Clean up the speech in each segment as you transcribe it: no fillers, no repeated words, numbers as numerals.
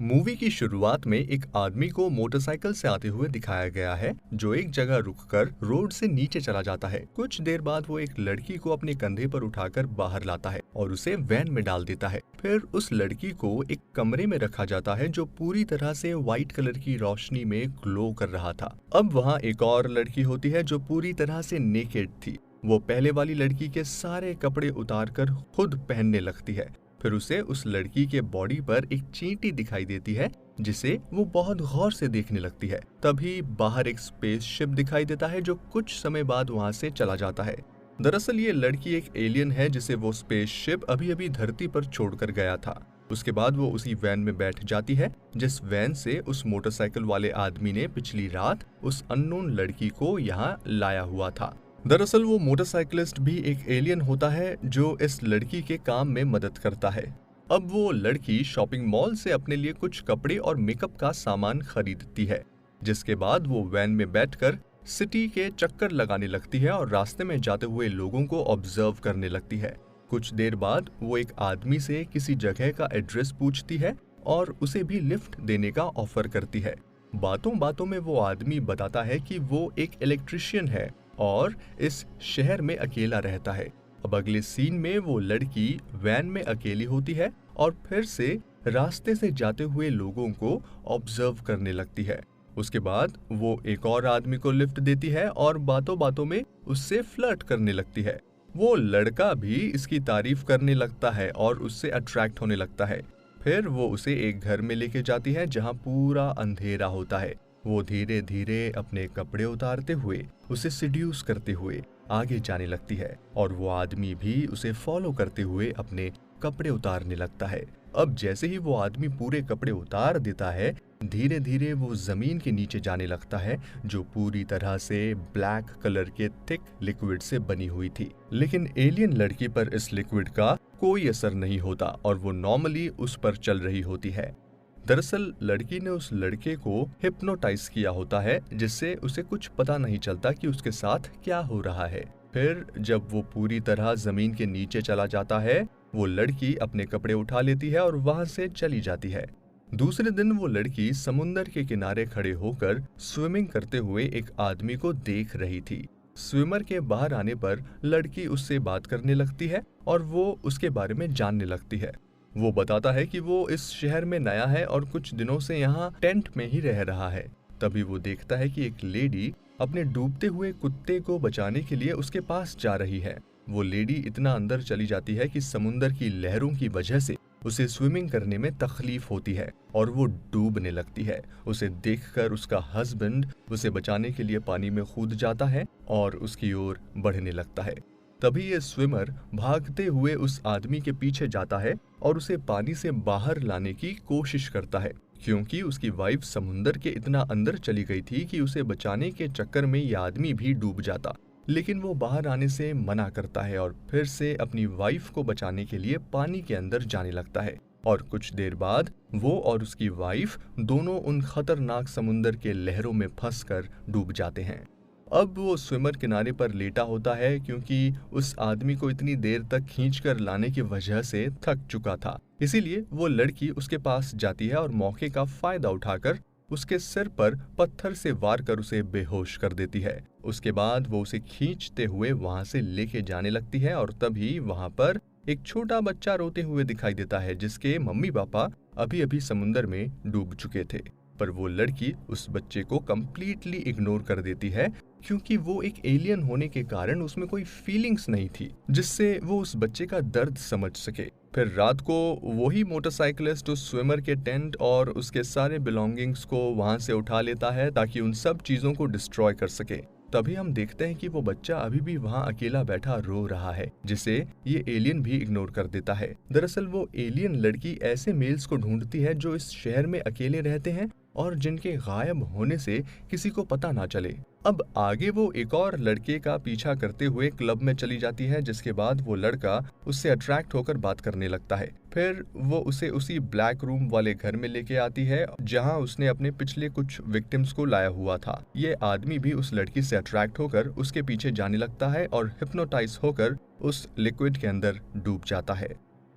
Movie की शुरुआत में एक आदमी को मोटरसाइकिल से आते हुए दिखाया गया है जो एक जगह रुककर रोड से नीचे चला जाता है। कुछ देर बाद वो एक लड़की को अपने कंधे पर उठाकर बाहर लाता है और उसे वैन में डाल देता है। फिर उस लड़की को एक कमरे में रखा जाता है जो पूरी तरह से व्हाइट कलर की रोशनी में ग्लो कर रहा था। अब वहाँ एक और लड़की होती है जो पूरी तरह से नेकेड थी। वो पहले वाली लड़की के सारे कपड़े उतारकर खुद पहनने लगती है। फिर उसे उस लड़की के बॉडी पर एक चींटी दिखाई देती है जिसे वो बहुत गौर से देखने लगती है। तभी बाहर एक स्पेसशिप दिखाई देता है जो कुछ समय बाद वहां से चला जाता है। दरअसल ये लड़की एक एलियन है जिसे वो स्पेसशिप अभी अभी धरती पर छोड़कर गया था। उसके बाद वो उसी वैन में बैठ जाती है जिस वैन से उस मोटरसाइकिल वाले आदमी ने पिछली रात उस अननोन लड़की को यहाँ लाया हुआ था। दरअसल वो मोटरसाइकिलिस्ट भी एक एलियन होता है जो इस लड़की के काम में मदद करता है। अब वो लड़की शॉपिंग मॉल से अपने लिए कुछ कपड़े और मेकअप का सामान खरीदती है, जिसके बाद वो वैन में बैठकर सिटी के चक्कर लगाने लगती है और रास्ते में जाते हुए लोगों को ऑब्जर्व करने लगती है। कुछ देर बाद वो एक आदमी से किसी जगह का एड्रेस पूछती है और उसे भी लिफ्ट देने का ऑफर करती है। बातों बातों में वो आदमी बताता है कि वो एक इलेक्ट्रिशियन है और इस शहर में अकेला रहता है। अब अगले सीन में वो लड़की वैन में अकेली होती है और फिर से रास्ते से जाते हुए लोगों को ऑब्जर्व करने लगती है। उसके बाद वो एक और आदमी को लिफ्ट देती है और बातों बातों में उससे फ्लर्ट करने लगती है। वो लड़का भी इसकी तारीफ करने लगता है और उससे अट्रैक्ट होने लगता है। फिर वो उसे एक घर में लेके जाती है जहाँ पूरा अंधेरा होता है। वो धीरे धीरे अपने कपड़े उतारते हुए उसे सिड्यूस करते हुए आगे जाने लगती है और वो आदमी भी उसे फॉलो करते हुए अपने कपड़े उतारने लगता है। अब जैसे ही वो आदमी पूरे कपड़े उतार देता है, धीरे धीरे वो जमीन के नीचे जाने लगता है जो पूरी तरह से ब्लैक कलर के थिक लिक्विड से बनी हुई थी। लेकिन एलियन लड़की पर इस लिक्विड का कोई असर नहीं होता और वो नॉर्मली उस पर चल रही होती है। दरअसल लड़की ने उस लड़के को हिप्नोटाइज किया होता है जिससे उसे कुछ पता नहीं चलता कि उसके साथ क्या हो रहा है। फिर जब वो पूरी तरह जमीन के नीचे चला जाता है, वो लड़की अपने कपड़े उठा लेती है और वहां से चली जाती है। दूसरे दिन वो लड़की समुंदर के किनारे खड़े होकर स्विमिंग करते हुए एक आदमी को देख रही थी। स्विमर के बाहर आने पर लड़की उससे बात करने लगती है और वो उसके बारे में जानने लगती है। वो बताता है कि वो इस शहर में नया है और कुछ दिनों से यहाँ टेंट में ही रह रहा है। तभी वो देखता है कि एक लेडी अपने डूबते हुए कुत्ते को बचाने के लिए उसके पास जा रही है। वो लेडी इतना अंदर चली जाती है कि समुंदर की लहरों की वजह से उसे स्विमिंग करने में तकलीफ होती है और वो डूबने लगती है। उसे देखकर उसका हस्बैंड उसे बचाने के लिए पानी में कूद जाता है और उसकी ओर बढ़ने लगता है। तभी ये स्विमर भागते हुए उस आदमी के पीछे जाता है और उसे पानी से बाहर लाने की कोशिश करता है, क्योंकि उसकी वाइफ समुंदर के इतना अंदर चली गई थी कि उसे बचाने के चक्कर में ये आदमी भी डूब जाता। लेकिन वो बाहर आने से मना करता है और फिर से अपनी वाइफ को बचाने के लिए पानी के अंदर जाने लगता है और कुछ देर बाद वो और उसकी वाइफ दोनों उन खतरनाक समुंदर के लहरों में फंसकर डूब जाते हैं। अब वो स्विमर किनारे पर लेटा होता है क्योंकि उस आदमी को इतनी देर तक खींचकर लाने की वजह से थक चुका था। इसीलिए वो लड़की उसके पास जाती है और मौके का फायदा उठाकर उसके सिर पर पत्थर से वार कर उसे बेहोश कर देती है। उसके बाद वो उसे खींचते हुए वहां से लेके जाने लगती है और तभी वहां पर एक छोटा बच्चा रोते हुए दिखाई देता है जिसके मम्मी पापा अभी अभी समुंदर में डूब चुके थे। पर वो लड़की उस बच्चे को कंप्लीटली इग्नोर कर देती है क्योंकि वो एक एलियन होने के कारण उसमें कोई फीलिंग्स नहीं थी जिससे वो उस बच्चे का दर्द समझ सके। फिर रात को वही मोटरसाइकिलिस्ट उस स्विमर के टेंट और उसके सारे बिलोंगिंग्स को वहां से उठा लेता है ताकि उन सब चीजों को डिस्ट्रॉय कर सके। तभी हम देखते हैं कि वो बच्चा अभी भी वहां अकेला बैठा रो रहा है जिसे ये एलियन भी इग्नोर कर देता है। दरअसल वो एलियन लड़की ऐसे मेल्स को ढूंढती है जो इस शहर में अकेले रहते हैं और जिनके गायब होने से किसी को पता ना चले। अब आगे वो एक और लड़के का पीछा करते हुए क्लब में चली जाती है जिसके बाद वो लड़का उससे अट्रैक्ट होकर बात करने लगता है। फिर वो उसे उसी ब्लैक रूम वाले घर में लेके आती है जहां उसने अपने पिछले कुछ विक्टिम्स को लाया हुआ था। ये आदमी भी उस लड़की से अट्रैक्ट होकर उसके पीछे जाने लगता है और हिप्नोटाइज होकर उस लिक्विड के अंदर डूब जाता है।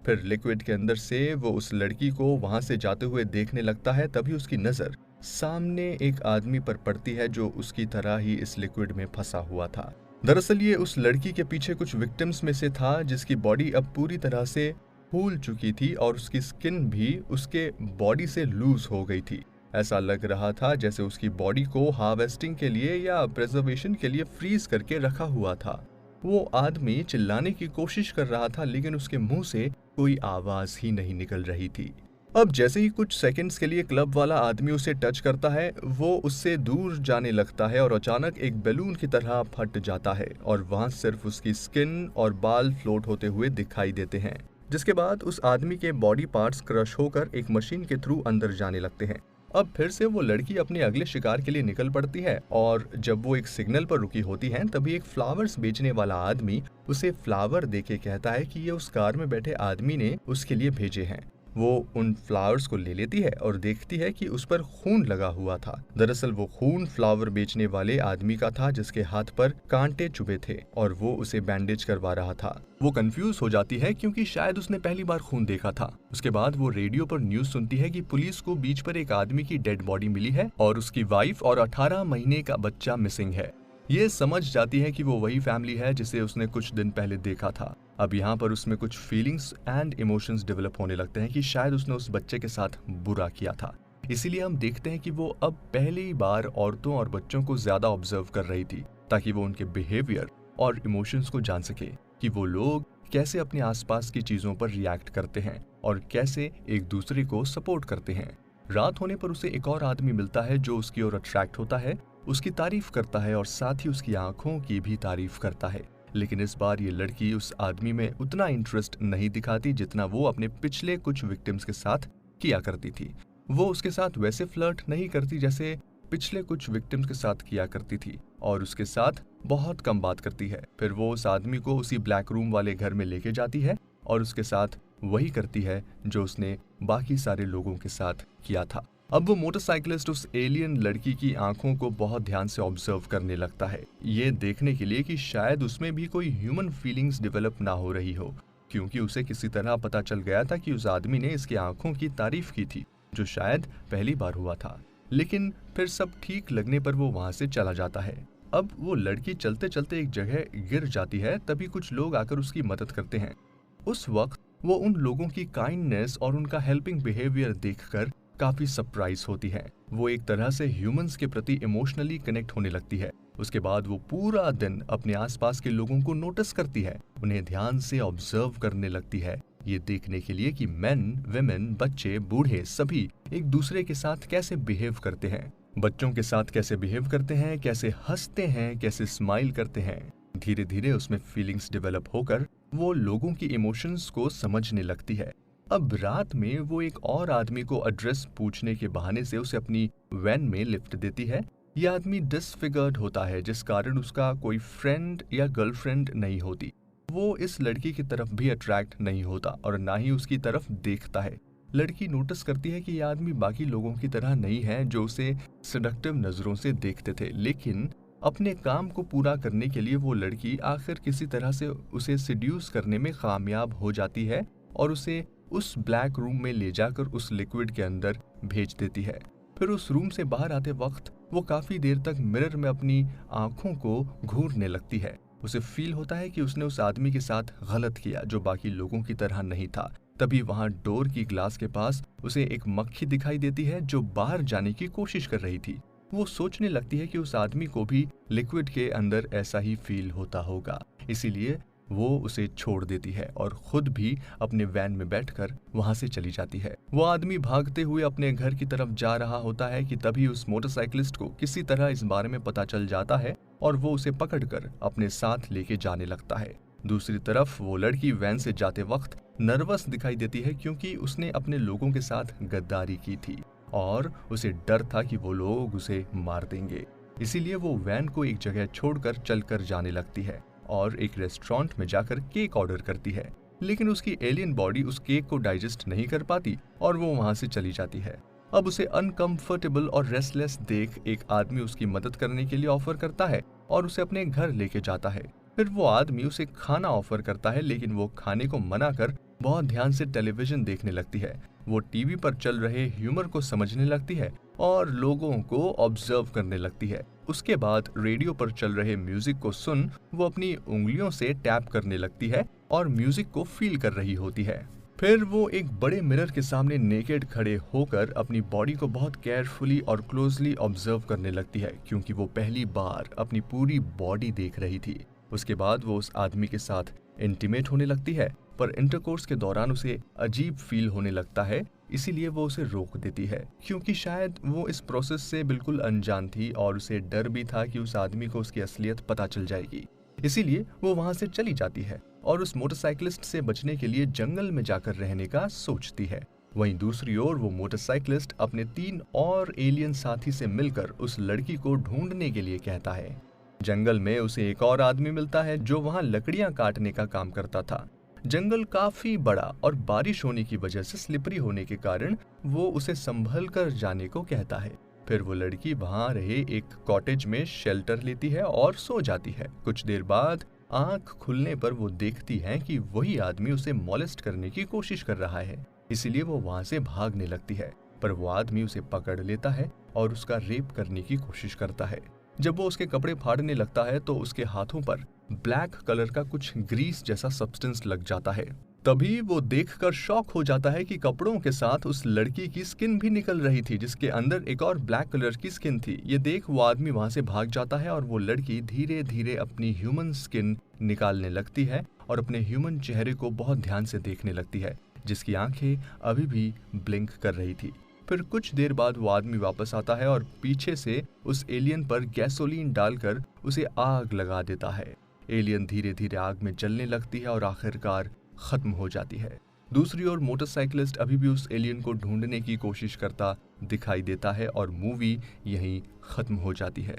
फिर लिक्विड के अंदर से वो उस लड़की को वहां से जाते हुए देखने लगता है। तभी उसकी नजर सामने एक आदमी पर पड़ती है जो उसकी तरह ही इस लिक्विड में फंसा हुआ था। दरअसल ये उस लड़की के पीछे कुछ विक्टिम्स में से था जिसकी बॉडी अब पूरी तरह से फूल चुकी थी और उसकी स्किन भी उसके बॉडी से लूज हो गई थी। ऐसा लग रहा था जैसे उसकी बॉडी को हार्वेस्टिंग के लिए या प्रिजर्वेशन के लिए फ्रीज करके रखा हुआ था। वो आदमी चिल्लाने की कोशिश कर रहा था लेकिन उसके मुंह से कोई आवाज ही नहीं निकल रही थी। अब जैसे ही कुछ सेकंड्स के लिए क्लब वाला आदमी उसे टच करता है, वो उससे दूर जाने लगता है और अचानक एक बैलून की तरह फट जाता है और वहां सिर्फ उसकी स्किन और बाल फ्लोट होते हुए दिखाई देते हैं। जिसके बाद उस आदमी के बॉडी पार्ट्स क्रश होकर एक मशीन के थ्रू अंदर जाने लगते हैं। अब फिर से वो लड़की अपने अगले शिकार के लिए निकल पड़ती है और जब वो एक सिग्नल पर रुकी होती है तभी एक फ्लावर्स बेचने वाला आदमी उसे फ्लावर देके कहता है कि ये उस कार में बैठे आदमी ने उसके लिए भेजे हैं। वो उन फ्लावर्स को ले लेती है और देखती है कि उस पर खून लगा हुआ था। दरअसल वो खून फ्लावर बेचने वाले आदमी का था जिसके हाथ पर कांटे चुभे थे और वो उसे बैंडेज करवा रहा था। वो कंफ्यूज हो जाती है क्योंकि शायद उसने पहली बार खून देखा था। उसके बाद वो रेडियो पर न्यूज सुनती है कि पुलिस को बीच पर एक आदमी की डेड बॉडी मिली है और उसकी वाइफ और 18 महीने का बच्चा मिसिंग है। ये समझ जाती है कि वो वही फैमिली है जिसे उसने कुछ दिन पहले देखा था। अब यहाँ पर उसमें कुछ फीलिंग्स एंड इमोशंस डेवलप होने लगते हैं कि शायद उसने उस बच्चे के साथ बुरा किया था। इसीलिए हम देखते हैं कि वो अब पहली बार औरतों और बच्चों को ज्यादा ऑब्जर्व कर रही थी ताकि वो उनके बिहेवियर और इमोशंस को जान सके कि वो लोग कैसे अपने आसपास की चीजों पर रिएक्ट करते हैं और कैसे एक दूसरे को सपोर्ट करते हैं। रात होने पर उसे एक और आदमी मिलता है जो उसकी ओर अट्रैक्ट होता है, उसकी तारीफ करता है और साथ ही उसकी आंखों की भी तारीफ करता है। लेकिन इस बार ये लड़की उस आदमी में उतना इंटरेस्ट नहीं दिखाती जितना वो अपने पिछले कुछ विक्टिम्स के साथ किया करती थी। वो उसके साथ वैसे फ्लर्ट नहीं करती जैसे पिछले कुछ विक्टिम्स के साथ किया करती थी और उसके साथ बहुत कम बात करती है। फिर वो उस आदमी को उसी ब्लैक रूम वाले घर में लेके जाती है और उसके साथ वही करती है जो उसने बाकी सारे लोगों के साथ किया था। अब वो मोटरसाइकिलिस्ट उस एलियन लड़की की आंखों को बहुत ध्यान से ऑब्जर्व करने लगता है, ये देखने के लिए कि शायद उसमें भी कोई ह्यूमन फीलिंग्स डेवलप ना हो रही हो, क्योंकि उसे किसी तरह पता चल गया था कि उस आदमी ने इसकी आंखों की तारीफ की थी, जो शायद पहली बार हुआ था। लेकिन फिर सब ठीक लगने पर वो वहां से चला जाता है। अब वो लड़की चलते चलते एक जगह गिर जाती है, तभी कुछ लोग आकर उसकी मदद करते हैं। उस वक्त वो उन लोगों की काइंडनेस और उनका हेल्पिंग बिहेवियर देखकर काफी सरप्राइज होती है। वो एक तरह से ह्यूमंस के प्रति इमोशनली कनेक्ट होने लगती है। उसके बाद वो पूरा दिन अपने आसपास के लोगों को नोटिस करती है, उन्हें ध्यान से ऑब्जर्व करने लगती है, ये देखने के लिए कि मेन, विमेन, बच्चे, बूढ़े सभी एक दूसरे के साथ कैसे बिहेव करते हैं, बच्चों के साथ कैसे बिहेव करते हैं, कैसे हंसते हैं, कैसे स्माइल करते हैं। धीरे धीरे उसमें फीलिंग्स डेवलप होकर वो लोगों की इमोशंस को समझने लगती है। अब रात में वो एक और आदमी को एड्रेस पूछने के बहाने से उसे अपनी वैन में लिफ्ट देती है। यह आदमी डिसफिगर्ड होता है जिस कारण उसका कोई फ्रेंड या गर्लफ्रेंड नहीं होती। वो इस लड़की की तरफ भी अट्रैक्ट नहीं होता और ना ही उसकी तरफ देखता है। लड़की नोटिस करती है कि यह आदमी बाकी लोगों की तरह नहीं है जो उसे सेडक्टिव नजरों से देखते थे, लेकिन अपने काम को पूरा करने के लिए वो लड़की आखिर किसी तरह से उसे सिड्यूस करने में कामयाब हो जाती है और उसे उस ब्लैक रूम में ले जाकर उस लिक्विड के अंदर भेज देती है। फिर उस रूम से बाहर आते वक्त वो काफी देर तक मिरर में अपनी आंखों को घूरने लगती है। उसे फील होता है कि उसने उस आदमी के साथ गलत किया जो बाकी लोगों की तरह नहीं था। तभी वहां डोर की ग्लास के पास उसे एक मक्खी दिखाई देती है जो बाहर जाने की कोशिश कर रही थी। वो सोचने लगती है कि उस आदमी को भी लिक्विड के अंदर ऐसा ही फील होता होगा, इसीलिए वो उसे छोड़ देती है और खुद भी अपने वैन में बैठकर वहां से चली जाती है। वो आदमी भागते हुए अपने घर की तरफ जा रहा होता है कि तभी उस मोटरसाइकिलिस्ट को किसी तरह इस बारे में पता चल जाता है और वो उसे पकड़कर अपने साथ लेके जाने लगता है। दूसरी तरफ वो लड़की वैन से जाते वक्त नर्वस दिखाई देती है क्योंकि उसने अपने लोगों के साथ गद्दारी की थी और उसे डर था कि वो लोग उसे मार देंगे। इसीलिए वो वैन को एक जगह छोड़कर चलकर जाने लगती है और एक रेस्टोरेंट में जाकर केक ऑर्डर करती है, लेकिन उसकी एलियन बॉडी उस केक को डाइजेस्ट नहीं कर पाती और वो वहां से चली जाती है। अब उसे अनकंफर्टेबल और रेस्टलेस देख एक आदमी उसकी मदद करने के लिए ऑफर करता है और उसे अपने घर लेके जाता है। फिर वो आदमी उसे खाना ऑफर करता है, लेकिन वो खाने को मना कर बहुत ध्यान से टेलीविजन देखने लगती है। वो टीवी पर चल रहे ह्यूमर को समझने लगती है और लोगों को ऑब्जर्व करने लगती है। उसके बाद रेडियो पर चल रहे म्यूजिक को सुन वो अपनी उंगलियों से टैप करने लगती है और म्यूजिक को फील कर रही होती है। फिर वो एक बड़े मिरर के सामने नेकेड खड़े होकर अपनी बॉडी को बहुत केयरफुली और क्लोजली ऑब्जर्व करने लगती है, क्योंकि वो पहली बार अपनी पूरी बॉडी देख रही थी। उसके बाद वो उस आदमी के साथ इंटीमेट होने लगती है, पर इंटरकोर्स के दौरान उसे अजीब फील होने लगता है, इसीलिए वो उसे रोक देती है, क्योंकि शायद वो इस प्रोसेस से बिल्कुल अनजान थी और उसे डर भी था कि उस आदमी को उसकी असलियत पता चल जाएगी। इसीलिए वो वहां से चली जाती है और उस मोटरसाइकिलिस्ट से बचने के लिए जंगल में जाकर रहने का सोचती है। वहीं दूसरी ओर वो मोटरसाइकिलिस्ट अपने 3 और एलियन साथी से मिलकर उस लड़की को ढूंढने के लिए कहता है। जंगल में उसे एक और आदमी मिलता है जो वहां लकड़ियां काटने का काम करता था। जंगल काफी बड़ा और बारिश होने की वजह से स्लिपरी होने के कारण वो उसे संभल कर जाने को कहता है। फिर वो लड़की वहां रहे एक कॉटेज में शेल्टर लेती है और सो जाती है। कुछ देर बाद आंख खुलने पर वो देखती है कि वही आदमी उसे मॉलेस्ट करने की कोशिश कर रहा है, इसीलिए वो वहां से भागने लगती है, पर वो आदमी उसे पकड़ लेता है और उसका रेप करने की कोशिश करता है। जब वो उसके कपड़े फाड़ने लगता है तो उसके हाथों पर ब्लैक कलर का कुछ ग्रीस जैसा सब्सटेंस लग जाता है। तभी वो देखकर शॉक हो जाता है कि कपड़ों के साथ उस लड़की की स्किन भी निकल रही थी, जिसके अंदर एक और ब्लैक कलर की स्किन थी। ये देख वो आदमी वहां से भाग जाता है और वो लड़की धीरे धीरे अपनी ह्यूमन स्किन निकालने लगती है और अपने ह्यूमन चेहरे को बहुत ध्यान से देखने लगती है, जिसकी आंखें अभी भी ब्लिंक कर रही थी। फिर कुछ देर बाद वो आदमी वापस आता है और पीछे से उस एलियन पर गैसोलीन डालकर उसे आग लगा देता है। एलियन धीरे धीरे आग में जलने लगती है और आखिरकार खत्म हो जाती है। दूसरी ओर मोटरसाइकिलिस्ट अभी भी उस एलियन को ढूंढने की कोशिश करता दिखाई देता है और मूवी यहीं खत्म हो जाती है।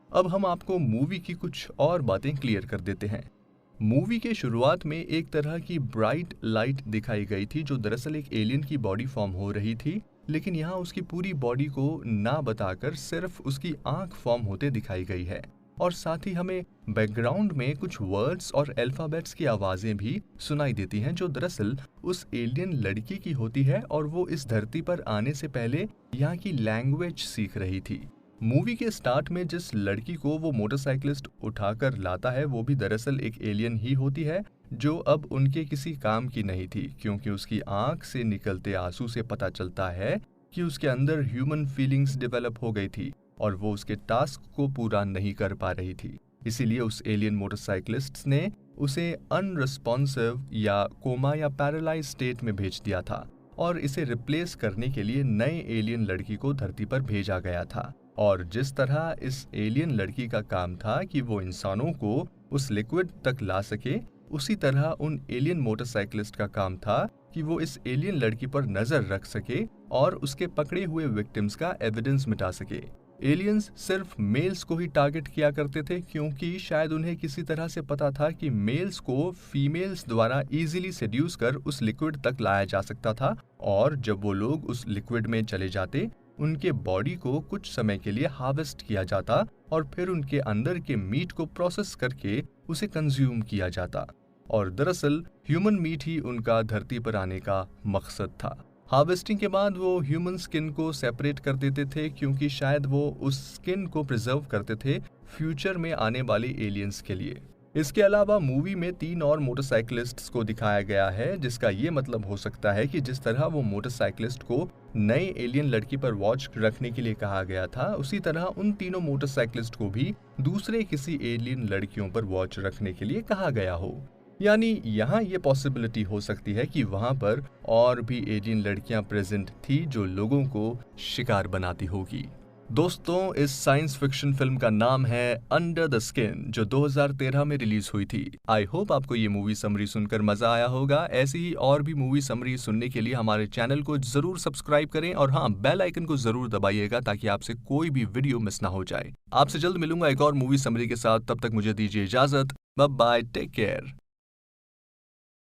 अब हम आपको मूवी की कुछ और बातें क्लियर कर देते हैं। मूवी के शुरुआत में एक तरह की ब्राइट लाइट दिखाई गई थी जो दरअसल एक एलियन की बॉडी फॉर्म हो रही थी, लेकिन यहाँ उसकी पूरी बॉडी को ना बताकर सिर्फ उसकी आंख फॉर्म होते दिखाई गई है और साथ ही हमें बैकग्राउंड में कुछ वर्ड्स और अल्फाबेट्स की आवाजें भी सुनाई देती हैं जो दरअसल उस एलियन लड़की की होती है और वो इस धरती पर आने से पहले यहाँ की लैंग्वेज सीख रही थी। मूवी के स्टार्ट में जिस लड़की को वो मोटरसाइकिलिस्ट उठाकर लाता है वो भी दरअसल एक एलियन ही होती है जो अब उनके किसी काम की नहीं थी, क्योंकि उसकी आंख से निकलते आंसू से पता चलता है कि उसके अंदर ह्यूमन फीलिंग्स डेवलप हो गई थी और वो उसके टास्क को पूरा नहीं कर पा रही थी। इसीलिए उस एलियन मोटरसाइकिलिस्ट ने उसे अनरिस्पॉन्सिव या कोमा या पैरालाइज स्टेट में भेज दिया था और इसे रिप्लेस करने के लिए नए एलियन लड़की को धरती पर भेजा गया था। और जिस तरह इस एलियन लड़की का काम था कि वो इंसानों को उस लिक्विड तक ला सके, उसी तरह उन एलियन मोटरसाइकिलिस्ट का काम था कि वो इस एलियन लड़की पर नजर रख सके और उसके पकड़े हुए विक्टिम्स का एविडेंस मिटा सके। एलियंस सिर्फ मेल्स को ही टारगेट किया करते थे, क्योंकि शायद उन्हें किसी तरह से पता था कि मेल्स को फीमेल्स द्वारा इजीली सेड्यूस कर उस लिक्विड तक लाया जा सकता था और जब वो लोग उस लिक्विड में चले जाते उनके बॉडी को कुछ समय के लिए हार्वेस्ट किया जाता और फिर उनके अंदर के मीट को प्रोसेस करके उसे कंज्यूम किया जाता और दरअसल ह्यूमन मीट ही उनका धरती पर आने का मकसद था। हार्वेस्टिंग के बाद वो ह्यूमन स्किन को सेपरेट कर देते थे, क्योंकि शायद वो उस स्किन को प्रिजर्व करते थे फ्यूचर में आने वाले एलियंस के लिए। इसके अलावा मूवी में 3 और मोटरसाइकिलिस्ट्स को दिखाया गया है, जिसका ये मतलब हो सकता है कि जिस तरह वो मोटरसाइकिलिस्ट को नए एलियन लड़की पर वॉच रखने के लिए कहा गया था, उसी तरह उन तीनों मोटरसाइकिलिस्ट को भी दूसरे किसी एलियन लड़कियों पर वॉच रखने के लिए कहा गया हो। यानी यहाँ ये पॉसिबिलिटी हो सकती है कि वहां पर और भी एलियन लड़कियां प्रेजेंट थी जो लोगों को शिकार बनाती होगी। दोस्तों, इस साइंस फिक्शन फिल्म का नाम है अंडर द स्किन, जो 2013 में रिलीज हुई थी। आई होप आपको ये मूवी समरी सुनकर मजा आया होगा। ऐसी ही और भी मूवी समरी सुनने के लिए हमारे चैनल को जरूर सब्सक्राइब करें और हाँ, बेल आइकन को जरूर दबाइएगा ताकि आपसे कोई भी वीडियो मिस ना हो जाए। आपसे जल्द मिलूंगा एक और मूवी समरी के साथ, तब तक मुझे दीजिए इजाजत। Bye bye, take care.